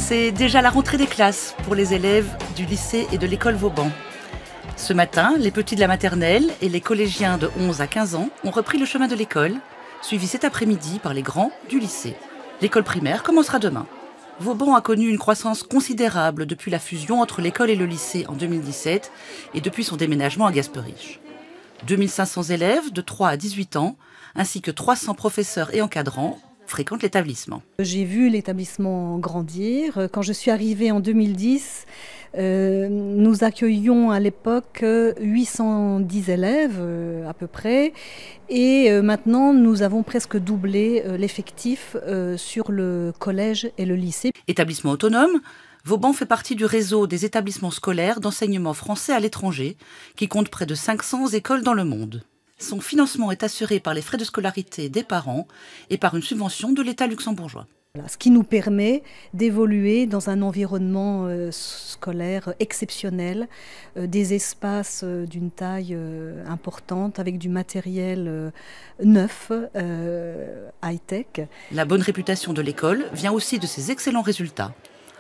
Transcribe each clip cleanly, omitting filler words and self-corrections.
C'est déjà la rentrée des classes pour les élèves du lycée et de l'école Vauban. Ce matin, les petits de la maternelle et les collégiens de 11 à 15 ans ont repris le chemin de l'école, suivis cet après-midi par les grands du lycée. L'école primaire commencera demain. Vauban a connu une croissance considérable depuis la fusion entre l'école et le lycée en 2017 et depuis son déménagement à Gasperich. 2500 élèves de 3 à 18 ans, ainsi que 300 professeurs et encadrants fréquentent l'établissement. J'ai vu l'établissement grandir. Quand je suis arrivée en 2010, nous accueillions à l'époque 810 élèves à peu près. Et maintenant, nous avons presque doublé l'effectif sur le collège et le lycée. Établissement autonome, Vauban fait partie du réseau des établissements scolaires d'enseignement français à l'étranger, qui compte près de 500 écoles dans le monde. Son financement est assuré par les frais de scolarité des parents et par une subvention de l'État luxembourgeois. Ce qui nous permet d'évoluer dans un environnement scolaire exceptionnel, des espaces d'une taille importante avec du matériel neuf, high-tech. La bonne réputation de l'école vient aussi de ses excellents résultats.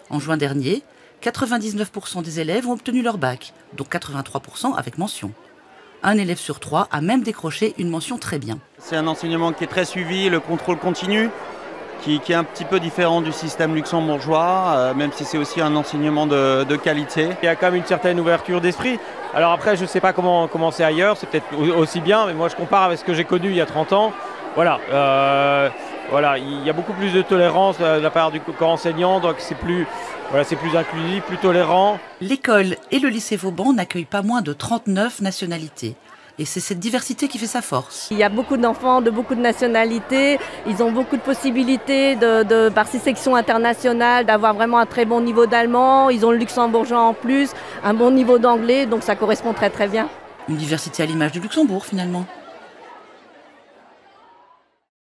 En juin dernier, 99% des élèves ont obtenu leur bac, dont 83% avec mention. Un élève sur 3 a même décroché une mention très bien. C'est un enseignement qui est très suivi, le contrôle continu, qui est un petit peu différent du système luxembourgeois, même si c'est aussi un enseignement de qualité. Il y a quand même une certaine ouverture d'esprit. Alors après, je ne sais pas comment c'est ailleurs, c'est peut-être aussi bien, mais moi je compare avec ce que j'ai connu il y a 30 ans. Voilà, il y a beaucoup plus de tolérance de la part du corps enseignant, donc c'est plus inclusif, plus tolérant. L'école et le lycée Vauban n'accueillent pas moins de 39 nationalités. Et c'est cette diversité qui fait sa force. Il y a beaucoup d'enfants de beaucoup de nationalités. Ils ont beaucoup de possibilités, par ces sections internationales, d'avoir vraiment un très bon niveau d'allemand. Ils ont le luxembourgeois en plus, un bon niveau d'anglais, donc ça correspond très très bien. Une diversité à l'image du Luxembourg finalement.